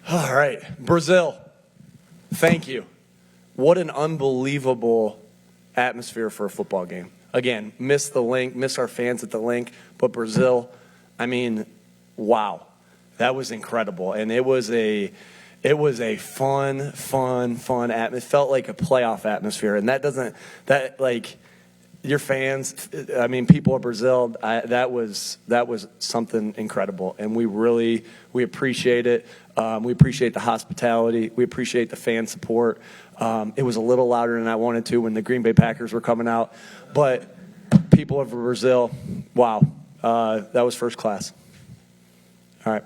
All right, Brazil, thank you. What an unbelievable atmosphere for a football game. Again, miss our fans at the link, but Brazil, I mean, wow, that was incredible. And it was a fun atmosphere. It felt like a playoff atmosphere, and your fans, I mean, people of Brazil, that was something incredible, and we appreciate it. We appreciate the hospitality. We appreciate the fan support. It was a little louder than I wanted to when the Green Bay Packers were coming out, but people of Brazil, wow, that was first class. All right.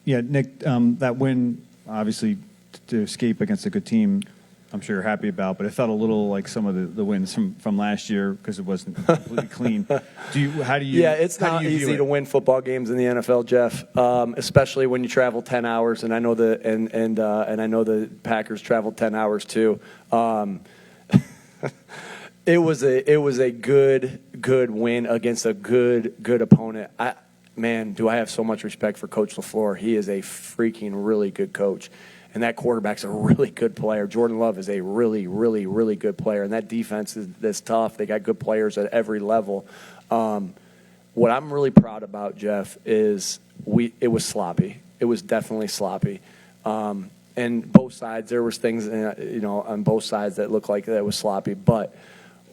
Yeah, Nick, that win, obviously, to escape against a good team, I'm sure you're happy about, but it felt a little like some of the wins from last year because it wasn't completely clean. Yeah, it's not easy to win football games in the NFL, Jeff, especially when you travel 10 hours, and I know I know the Packers traveled 10 hours too. It was a good win against a good opponent. Man, do I have so much respect for Coach LaFleur. He is a freaking really good coach. And that quarterback's a really good player. Jordan Love is a really good player. And that defense is tough. They got good players at every level. What I'm really proud about, Jeff, is it was sloppy. It was definitely sloppy. And both sides, there was things, on both sides that looked like that was sloppy. But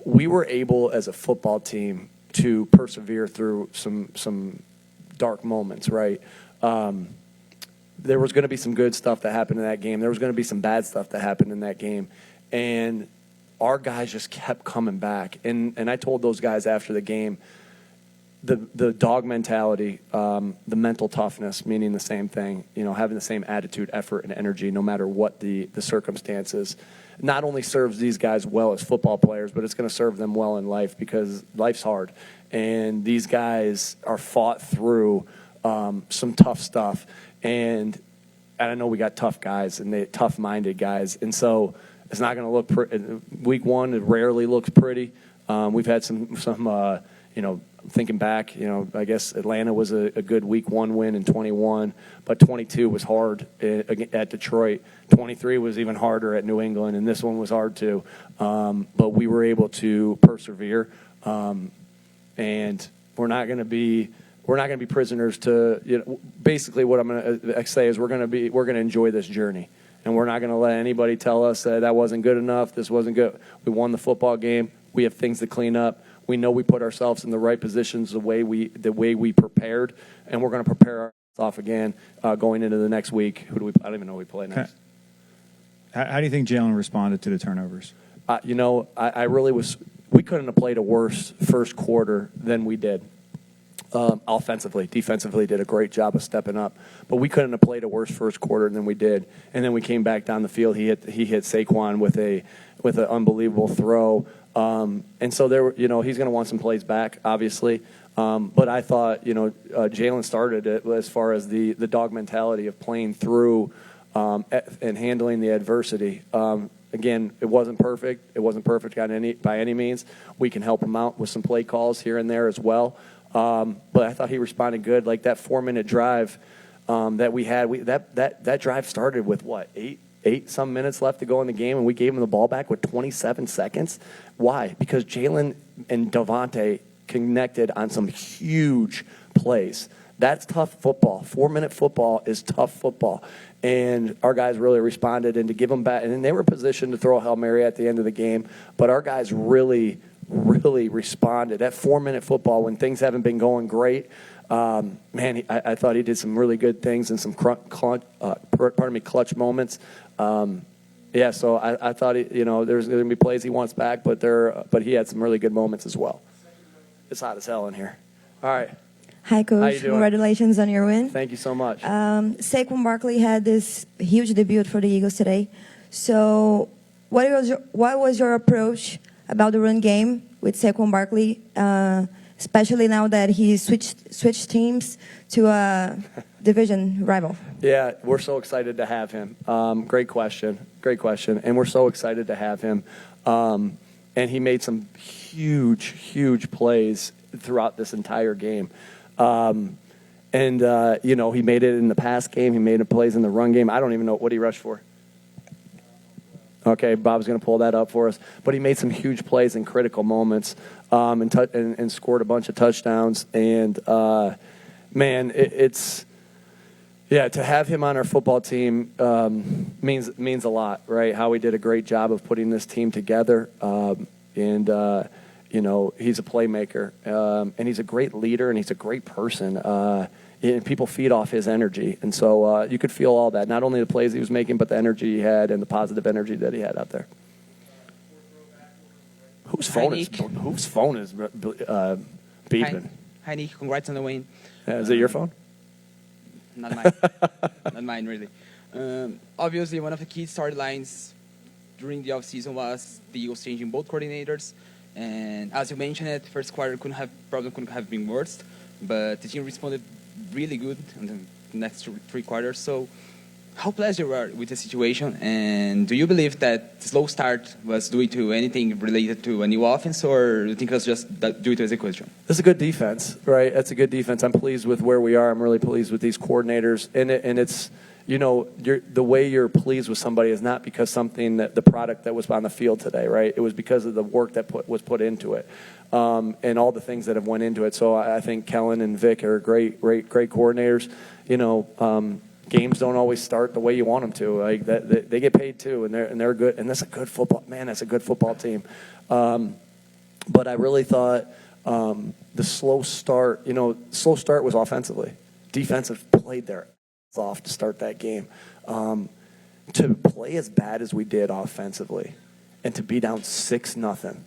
we were able, as a football team, to persevere through some dark moments, right? There was going to be some good stuff that happened in that game. There was going to be some bad stuff that happened in that game. And our guys just kept coming back. And I told those guys after the game, the dog mentality, the mental toughness, meaning the same thing, having the same attitude, effort, and energy no matter what the circumstances, not only serves these guys well as football players, but it's going to serve them well in life because life's hard. And these guys are fought through some tough stuff. And I know we got tough guys and they tough-minded guys. And so it's not going to look pretty. Week one, it rarely looks pretty. We've had some thinking back, I guess Atlanta was a good week one win in 21, but 22 was hard at Detroit. 23 was even harder at New England, and this one was hard too. But we were able to persevere, and we're not going to be prisoners to, basically what I'm going to say is we're going to enjoy this journey. And we're not going to let anybody tell us that wasn't good enough, this wasn't good. We won the football game. We have things to clean up. We know we put ourselves in the right positions the way we prepared, and we're going to prepare ourselves off again going into the next week. I don't even know who we play next. How do you think Jalen responded to the turnovers? I really was. We couldn't have played a worse first quarter than we did. Offensively, defensively did a great job of stepping up, but we couldn't have played a worse first quarter than we did. And then we came back down the field. He hit Saquon with an unbelievable throw. And so he's going to want some plays back, obviously. But I thought, Jalen started it as far as the dog mentality of playing through and handling the adversity. Again, it wasn't perfect. It wasn't perfect by any means. We can help him out with some play calls here and there as well. But I thought he responded good. Like that 4-minute drive that we had, that drive started with what, eight some minutes left to go in the game, and we gave him the ball back with 27 seconds. Why? Because Jalen and Devontae connected on some huge plays. That's tough football. 4-minute football is tough football. And our guys really responded, and to give them back, and they were positioned to throw a Hail Mary at the end of the game, but our guys really responded. That 4-minute football, when things haven't been going great, I thought he did some really good things and some clutch moments. So I thought there's going to be plays he wants back, but he had some really good moments as well. It's hot as hell in here. All right. Hi, Coach. How you doing? Congratulations on your win. Thank you so much. Saquon Barkley had this huge debut for the Eagles today. So what was your approach about the run game with Saquon Barkley, especially now that he switched teams to a division rival? Yeah, we're so excited to have him. Great question. And we're so excited to have him. And he made some huge plays throughout this entire game. And And, he made it in the pass game. He made plays in the run game. I don't even know what he rushed for. Okay, Bob's going to pull that up for us. But he made some huge plays in critical moments and scored a bunch of touchdowns. And, to have him on our football team means a lot, right? Howie did a great job of putting this team together. He's a playmaker. And he's a great leader, and he's a great person. And people feed off his energy. And so you could feel all that, not only the plays he was making, but the energy he had and the positive energy that he had out there. Whose phone is beeping? Hi, Nick. Congrats on the win. Is it your phone? Not mine. Not mine, really. Obviously, one of the key storylines during the offseason was the Eagles changing both coordinators. And as you mentioned, the first quarter couldn't have been worse. But the team responded really good in the next three quarters. So how pleased you are with the situation? And do you believe that the slow start was due to anything related to a new offense, or do you think it was just due to execution? That's a good defense, right? That's a good defense. I'm pleased with where we are. I'm really pleased with these coordinators. And it's, the way you're pleased with somebody is not because the product that was on the field today, right? It was because of the work that was put into it. And all the things that have went into it. So I think Kellen and Vic are great coordinators. Games don't always start the way you want them to. Like they get paid too, and they're good. And that's a good football man. That's a good football team. But I really thought the slow start. Slow start was offensively. Defensive played their ass off to start that game. To play as bad as we did offensively, and to be down 6-0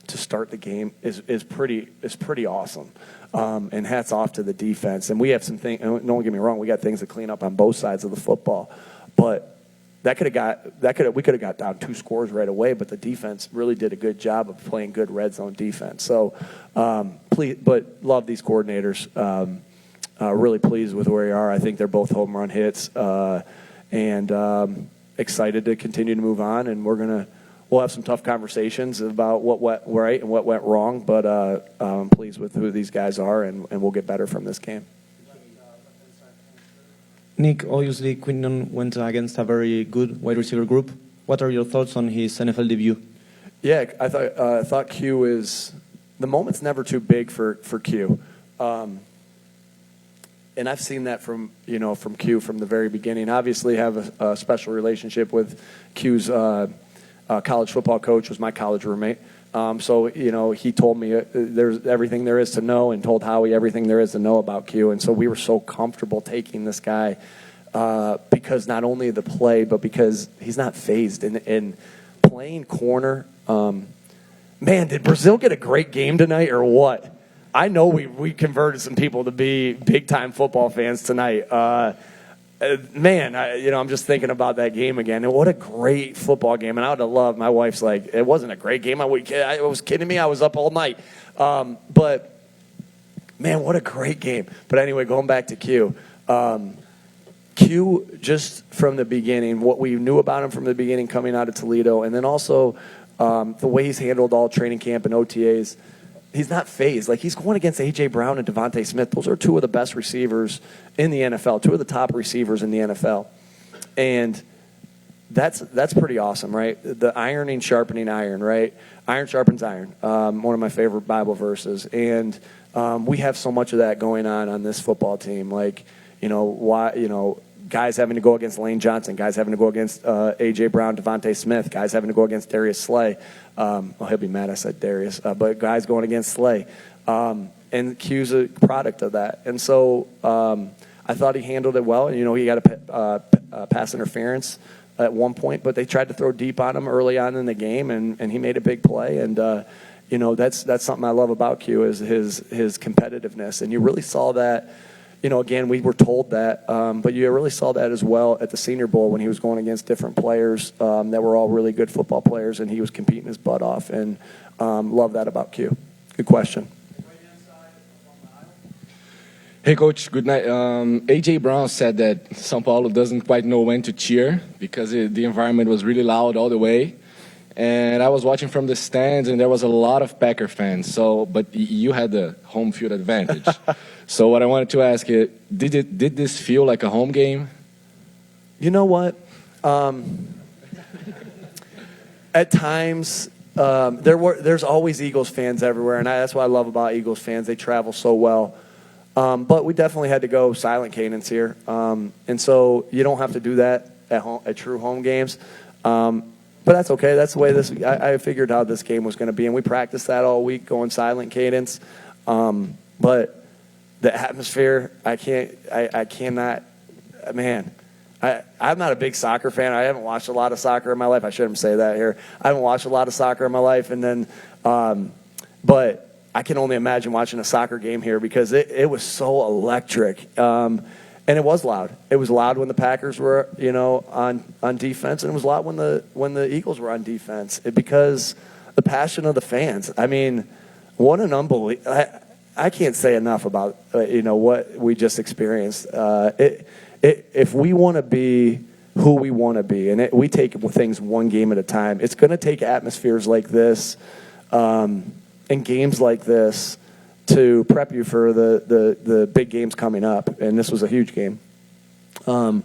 to start the game is pretty awesome. And hats off to the defense. And we have some things. Don't get me wrong. We got things to clean up on both sides of the football. But we could have got down 2 scores right away. But the defense really did a good job of playing good red zone defense. So, but love these coordinators. Really pleased with where we are. I think they're both home run hits. And excited to continue to move on. And we'll have some tough conversations about what went right and what went wrong, but I'm pleased with who these guys are, and we'll get better from this game. Nick, obviously Quinyon went against a very good wide receiver group. What are your thoughts on his NFL debut? Yeah, I thought Q is – the moment's never too big for Q. And I've seen that from Q from the very beginning. Obviously have a special relationship with Q's college football coach, was my college roommate. So he told me there's everything there is to know, and told Howie everything there is to know about Q. And so we were so comfortable taking this guy because not only the play, but because he's not phased. And playing corner, man, did Brazil get a great game tonight or what? I know we converted some people to be big-time football fans tonight. Man, I'm just thinking about that game again. And what a great football game. And I would have loved, my wife's like, it wasn't a great game. I was kidding me. I was up all night. But, man, what a great game. But anyway, going back to Q. Q, just from the beginning, what we knew about him from the beginning coming out of Toledo, and then also the way he's handled all training camp and OTAs, he's not phased. Like, he's going against A.J. Brown and Devontae Smith. Those are 2 of the best receivers in the NFL, 2 of the top receivers in the NFL. And that's pretty awesome, right? The ironing, sharpening iron, right? Iron sharpens iron. One of my favorite Bible verses. And we have so much of that going on this football team. Like, guys having to go against Lane Johnson, guys having to go against A.J. Brown, Devontae Smith, guys having to go against Darius Slay. He'll be mad I said Darius, but guys going against Slay. And Q's a product of that. And so I thought he handled it well. He got a pass interference at one point, but they tried to throw deep on him early on in the game, and he made a big play. And, that's something I love about Q is his competitiveness. And you really saw that. Again, we were told that, but you really saw that as well at the Senior Bowl when he was going against different players that were all really good football players, and he was competing his butt off. And love that about Q. Good question. Hey, Coach. Good night. A.J. Brown said that São Paulo doesn't quite know when to cheer because the environment was really loud all the way. and I was watching from the stands, and there was a lot of Packer fans. So, but you had the home field advantage. So, what I wanted to ask you, did this feel like a home game? You know what? At times, there's always Eagles fans everywhere, and that's what I love about Eagles fans. They travel so well. But we definitely had to go silent cadence here, and so you don't have to do that at home, at true home games. But that's okay. That's the way this. I figured how this game was going to be, and we practiced that all week, going silent cadence. But the atmosphere, I cannot. Man, I'm not a big soccer fan. I haven't watched a lot of soccer in my life. I shouldn't say that here. I haven't watched a lot of soccer in my life, and then, but I can only imagine watching a soccer game here because it was so electric. And it was loud. It was loud when the Packers were, on defense, and it was loud when the Eagles were on defense because the passion of the fans. I mean, what an unbelievable. I can't say enough about what we just experienced. If we want to be who we want to be, and we take things one game at a time, it's going to take atmospheres like this and games like this to prep you for the big games coming up, and this was a huge game. I'm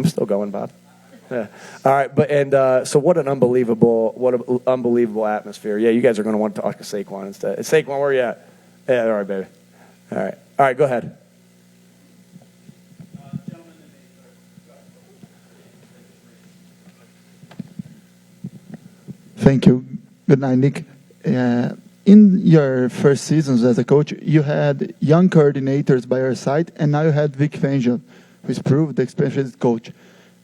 still going, Bob. Yeah. All right, so what an unbelievable atmosphere. Yeah, you guys are going to want to talk to Saquon instead. Saquon, where are you at? Yeah, all right, baby. All right, go ahead. Thank you. Good night, Nick. In your first seasons as a coach, you had young coordinators by your side, and now you had Vic Fangio, who's proved the experienced coach.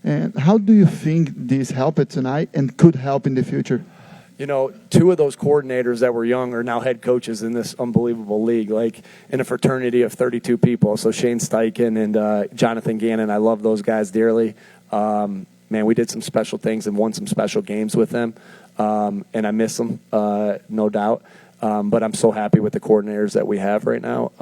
And how do you think this helped tonight and could help in the future? Two of those coordinators that were young are now head coaches in this unbelievable league, like in a fraternity of 32 people. So Shane Steichen and Jonathan Gannon, I love those guys dearly. Man, we did some special things and won some special games with them, and I miss them, no doubt. But I'm so happy with the coordinators that we have right now.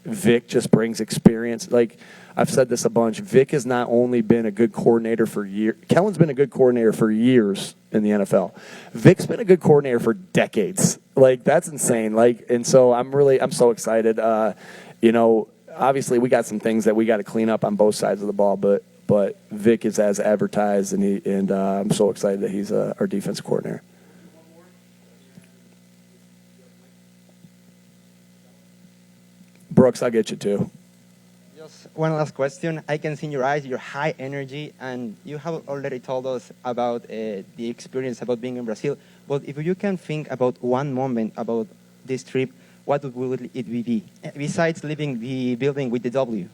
Vic just brings experience. Like I've said this a bunch, Vic has not only been a good coordinator for years. Kellen's been a good coordinator for years in the NFL. Vic's been a good coordinator for decades. Like that's insane. And so I'm so excited. Obviously we got some things that we got to clean up on both sides of the ball, but Vic is as advertised, and I'm so excited that he's our defensive coordinator. Brooks, I'll get you too. Just one last question. I can see in your eyes your high energy, and you have already told us about the experience about being in Brazil. But if you can think about one moment about this trip, what would it be? Besides leaving the building with the W.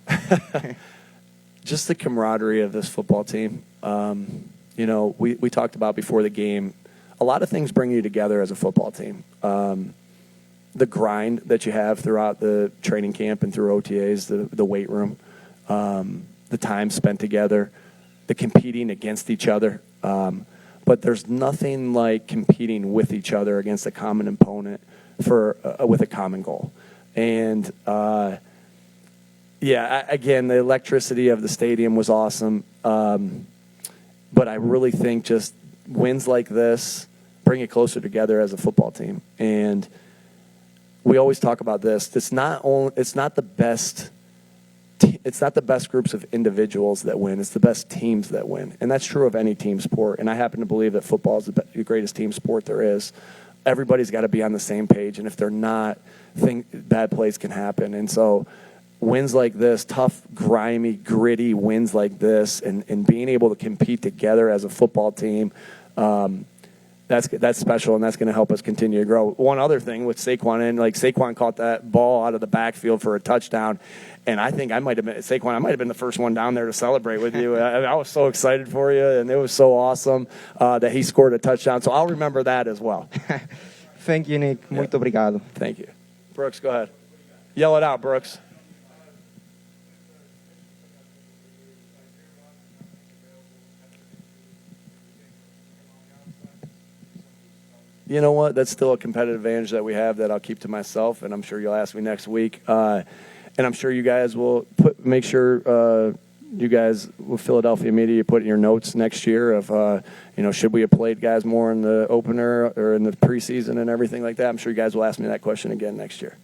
Just the camaraderie of this football team. We talked about before the game, a lot of things bring you together as a football team. The grind that you have throughout the training camp and through OTAs, the weight room, the time spent together, the competing against each other. But there's nothing like competing with each other against a common opponent with a common goal. And again, the electricity of the stadium was awesome. But I really think just wins like this bring it closer together as a football team. And we always talk about this. It's not the best groups of individuals that win. It's the best teams that win, and that's true of any team sport. And I happen to believe that football is the greatest team sport there is. Everybody's got to be on the same page, and if they're not, bad plays can happen. And so, wins like this, tough, grimy, gritty wins like this, and being able to compete together as a football team. That's special, and that's going to help us continue to grow. One other thing with Saquon, Saquon caught that ball out of the backfield for a touchdown, and I think I might have been the first one down there to celebrate with you. I was so excited for you, and it was so awesome that he scored a touchdown. So I'll remember that as well. Thank you, Nick. Muito obrigado. Thank you. Brooks, go ahead. Yell it out, Brooks. You know what? That's still a competitive advantage that we have that I'll keep to myself, and I'm sure you'll ask me next week. And I'm sure you guys will make sure you guys with Philadelphia media, you put in your notes next year of, should we have played guys more in the opener or in the preseason and everything like that? I'm sure you guys will ask me that question again next year.